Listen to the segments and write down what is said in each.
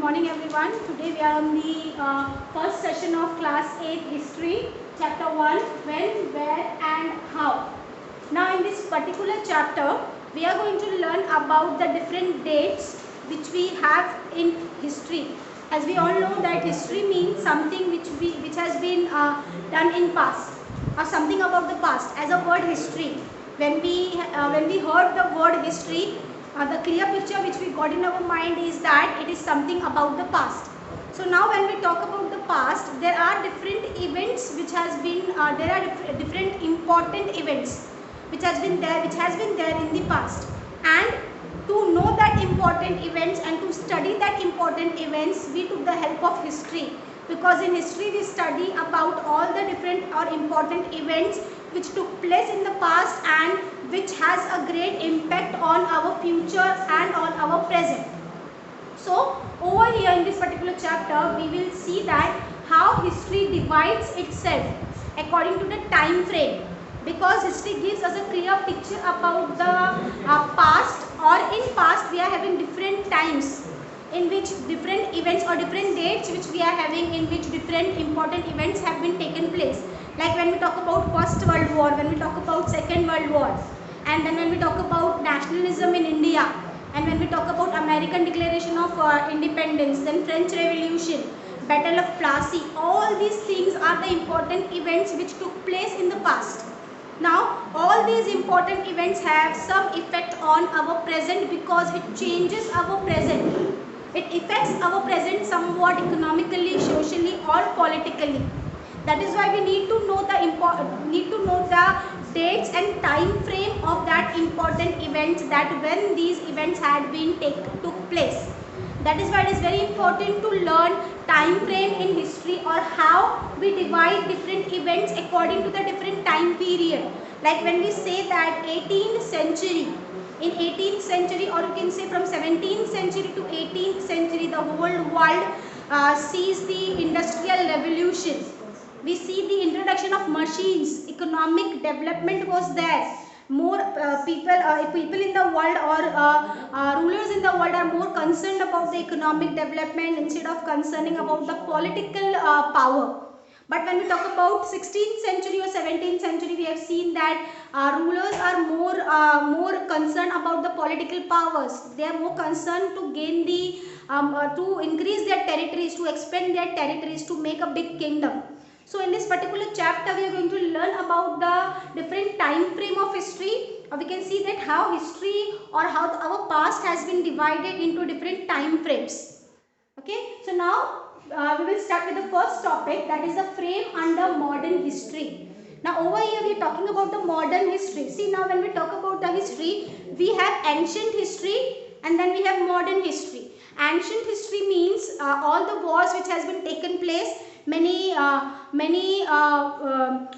morning everyone. Today we are on the first session of class 8 history, chapter 1, when, where and how. Now in this particular chapter we are going to learn about the different dates which we have in history. As we all know that history means something which has been done in past, or something about the past. As a word history, when we heard the word history, the clear picture which we got in our mind is that it is something about the past. So now when we talk about the past, there are different events which has been there are different important events which has been there in the past, and to know that important events and to study that important events, we took the help of history, because in history we study about all the different or important events which took place in the past and which has a great impact on our future and on our present. So over here in this particular chapter we will see that how history divides itself according to the time frame, because history gives us a clear picture about the past, or in past we are having different times in which different events or different dates which we are having in which different important events have been taken place. Like when we talk about First World War, when we talk about Second World War, and then when we talk about nationalism in India, and when we talk about American Declaration of Independence, then French Revolution, Battle of Plassey, all these things are the important events which took place in the past. Now all these important events have some effect on our present, because it changes our present. It affects our present somewhat economically, socially or politically. That is why we need to know the dates and time frame of that important events, that when these events had been took place. That is why it is very important to learn time frame in history, or how we divide different events according to the different time period. Like when we say that 18th century, in 18th century, or you can say from 17th century to 18th century, the whole world sees the industrial revolution. We see the introduction of machines, economic development was there. More people in the world, or rulers in the world, are more concerned about the economic development instead of concerning about the political power. But when we talk about 16th century or 17th century, we have seen that rulers are more concerned about the political powers. They are more concerned to gain to increase their territories, to expand their territories, to make a big kingdom. So in this particular chapter we are going to learn about the different time frame of history. We can see that how history or how our past has been divided into different time frames. Okay, so now we will start with the first topic, that is the frame under modern history. Now over here we are talking about the modern history. See, now when we talk about the history, we have ancient history and then we have modern history. Ancient history means all the wars which has been taken place, many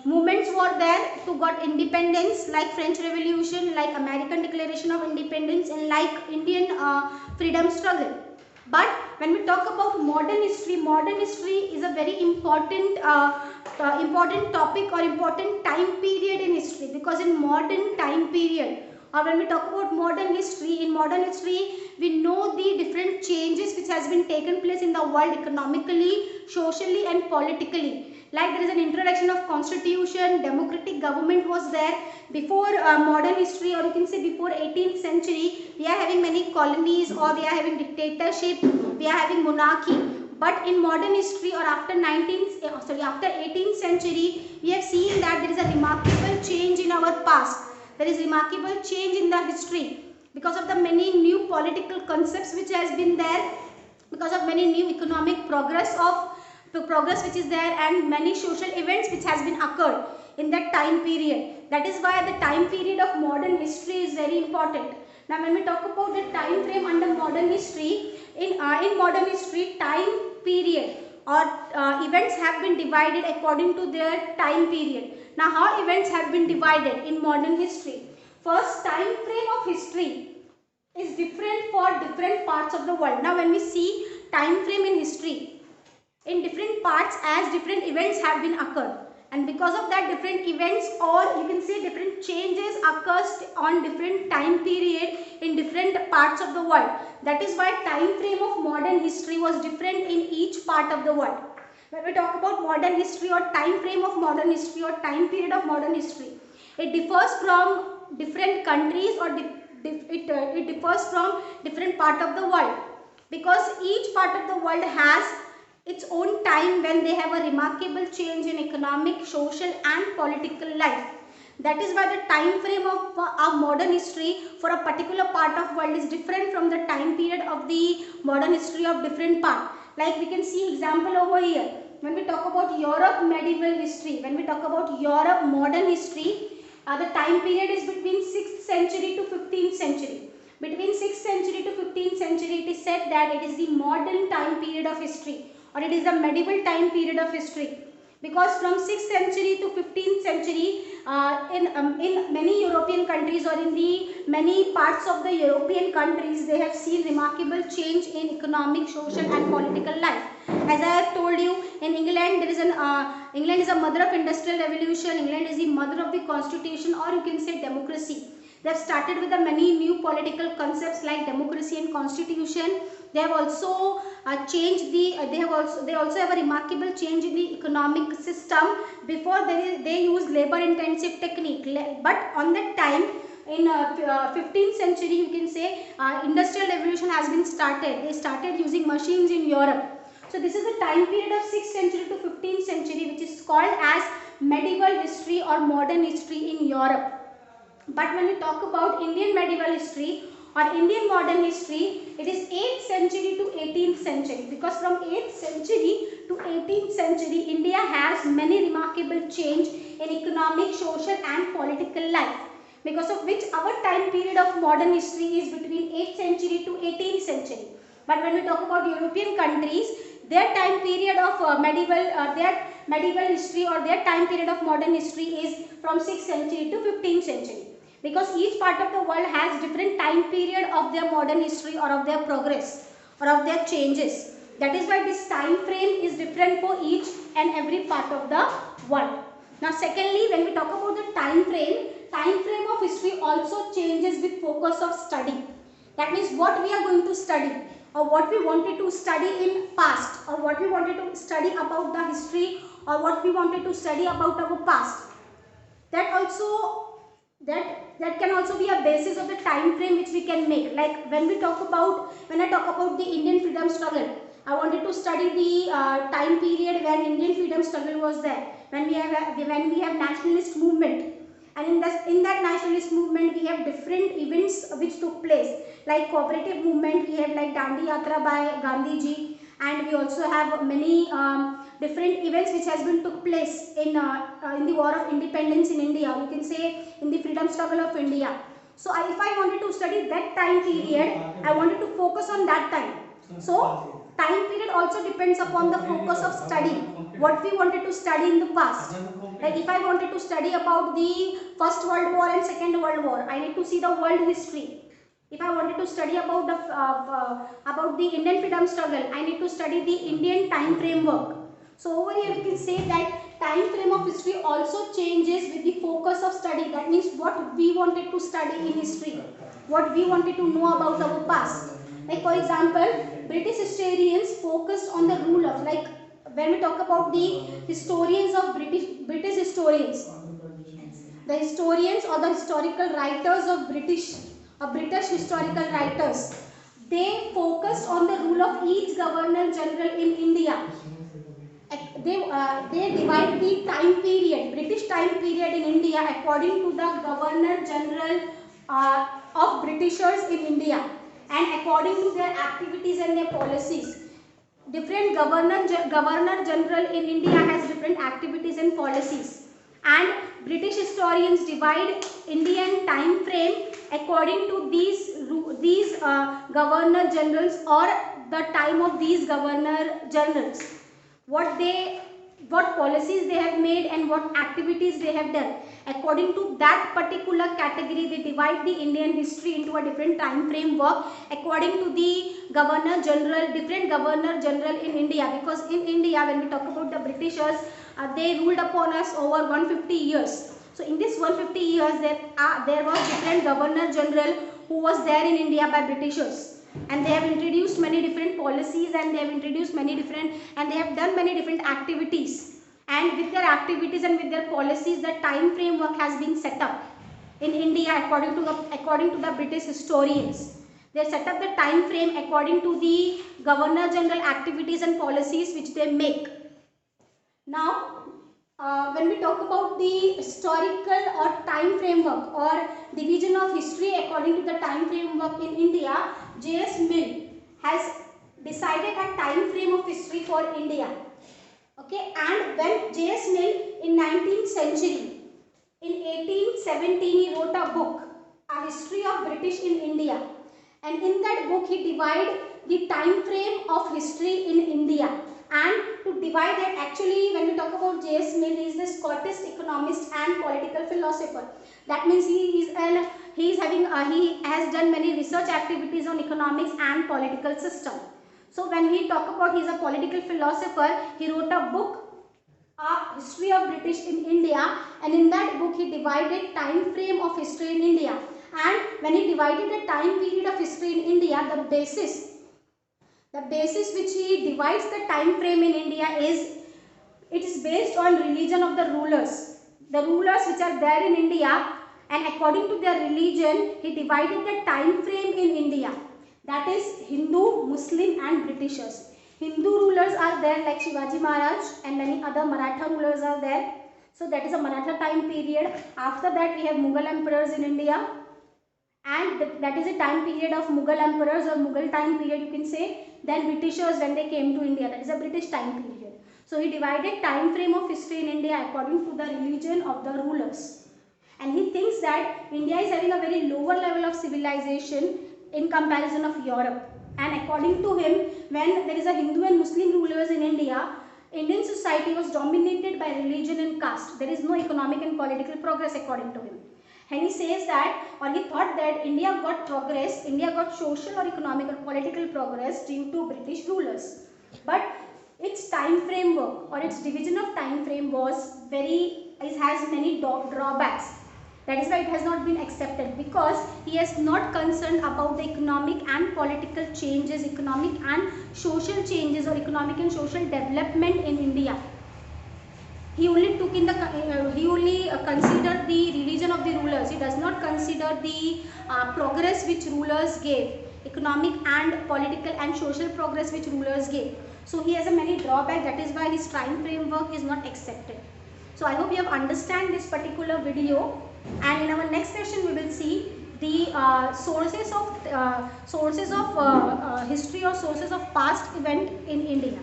movements were there to got independence, like French Revolution, like American Declaration of Independence, and like Indian freedom struggle. But when we talk about modern history is a very important important topic or important time period in history, because in modern time period, or when we talk about modern history, in modern history we know the different changes which has been taken place in the world economically, socially and politically. Like there is an introduction of constitution, democratic government was there. Before modern history, or you can say before 18th century, we are having many colonies, or we are having dictatorship, we are having monarchy. But in modern history, or after 18th century, we have seen that there is a remarkable change in our past. There is remarkable change in the history because of the many new political concepts which has been there, because of many new economic progress which is there, and many social events which has been occurred in that time period. That is why the time period of modern history is very important. Now when we talk about the time frame under modern history, in modern history, time period or events have been divided according to their time period. Now how events have been divided in modern history? First, time frame of history is different for different parts of the world. Now when we see time frame in history, in different parts as different events have been occurred. and because of that different events, or you can say different changes occurs on different time period in different parts of the world. That is why time frame of modern history was different in each part of the world. When we talk about modern history or time frame of modern history or time period of modern history, it differs from different countries, or it differs from different part of the world, because each part of the world has its own time when they have a remarkable change in economic, social and political life. That is why the time frame of modern history for a particular part of world is different from the time period of the modern history of different part. Like we can see example over here. When we talk about Europe medieval history, when we talk about Europe modern history, the time period is between 6th century to 15th century. Between 6th century to 15th century, it is said that it is the modern time period of history, or it is the medieval time period of history. Because from 6th century to 15th century, in many European countries, or in the many parts of the European countries, they have seen remarkable change in economic, social and political life. As I have told you, in England there is England is a mother of industrial revolution. England is the mother of the constitution, or you can say democracy. They have started with many new political concepts like democracy and constitution. They have also changed the. They also have a remarkable change in the economic system. Before they use labor intensive technique, but on that time in 15th century, you can say industrial revolution has been started. They started using machines in Europe. So this is the time period of 6th century to 15th century, which is called as medieval history or modern history in Europe. But when we talk about Indian medieval history or Indian modern history, it is 8th century to 18th century, because from 8th century to 18th century, India has many remarkable change in economic, social and political life, because of which our time period of modern history is between 8th century to 18th century. But when we talk about European countries, their time period of medieval history or their time period of modern history is from 6th century to 15th century, because each part of the world has different time period of their modern history or of their progress or of their changes. That is why this time frame is different for each and every part of the world. Now secondly, when we talk about the time frame of history also changes with focus of study. That means what we are going to study, or what we wanted to study in past, or what we wanted to study about the history, or what we wanted to study about our past. That can also be a basis of the time frame which we can make. Like when I talk about the Indian freedom struggle, I wanted to study the time period when Indian freedom struggle was there, when we have nationalist movement. And in that nationalist movement, we have different events which took place, like cooperative movement. We have like Dandi Yatra by Gandhi ji, and we also have many different events which has been took place in the war of independence in India. You can say in the freedom struggle of India. So if I wanted to study that time period, I wanted to focus on that time. So time period also depends upon the focus of study, what we wanted to study in the past. Like if I wanted to study about the First World War and Second World War, I need to see the world history. If I wanted to study about the Indian freedom struggle, I need to study the Indian time framework. So over here we can say that time frame of history also changes with the focus of study. That means what we wanted to study in history, what we wanted to know about our past. Like for example, British historians focused on the rule of, like when we talk about the historians of British historians, the historians or the historical writers of British historical writers, they focused on the rule of each governor general in India. They divide the time period, British time period in India, according to the governor general of Britishers in India, and according to their activities and their policies. Different governor general in India has different activities and policies, and British historians divide Indian time frame according to these governor generals, or the time of these governor generals. What they what policies they have made and what activities they have done. According to that particular category, they divide the Indian history into a different time framework according to the Governor General, different Governor General in India. Because in India, when we talk about the Britishers, they ruled upon us over 150 years. So in this 150 years, there was different Governor General who was there in India by Britishers, and they have introduced many different policies, and they have introduced many different, and they have done many different activities, and with their activities and with their policies, the time framework has been set up in India according to the British historians. They set up the time frame according to the Governor General activities and policies which they make. Now, when we talk about the historical or time framework or division of history according to the time framework in India, J.S. Mill has decided a time frame of history for India. Okay, and when J.S. Mill in 19th century, in 1817, he wrote a book, A History of British in India, and in that book he divided the time frame of history in India. And to divide that, actually when we talk about J.S. Mill, he is the Scottish economist and political philosopher. That means he has done many research activities on economics and political system. So when we talk about he is a political philosopher, he wrote a book, A History of British in India, and in that book he divided time frame of history in India. And when he divided the time period of history in India, the basis which he divides the time frame in India is, it is based on religion of the rulers. The rulers which are there in India, and according to their religion, he divided the time frame in India. That is Hindu, Muslim and Britishers. Hindu rulers are there like Shivaji Maharaj, and many other Maratha rulers are there. So that is a Maratha time period. After that we have Mughal emperors in India, and that is a time period of Mughal emperors or Mughal time period you can say. Then Britishers when they came to India, that is a British time period. So he divided time frame of history in India according to the religion of the rulers. And he thinks that India is having a very lower level of civilization in comparison of Europe. And according to him, when there is a Hindu and Muslim rulers in India, Indian society was dominated by religion and caste. There is no economic and political progress according to him. And he says that, or he thought that India got progress, India got social or economic or political progress due to British rulers. But its time framework or its division of time frame has many drawbacks. That is why it has not been accepted, because he is not concerned about the economic and political changes, economic and social changes or economic and social development in India. He only considered the religion of the rulers. He does not consider the progress which rulers gave, economic and political and social progress which rulers gave. So he has a many drawbacks. That is why his time framework is not accepted. So I hope you have understand this particular video, and in our next session we will see the sources of history or sources of past event in India.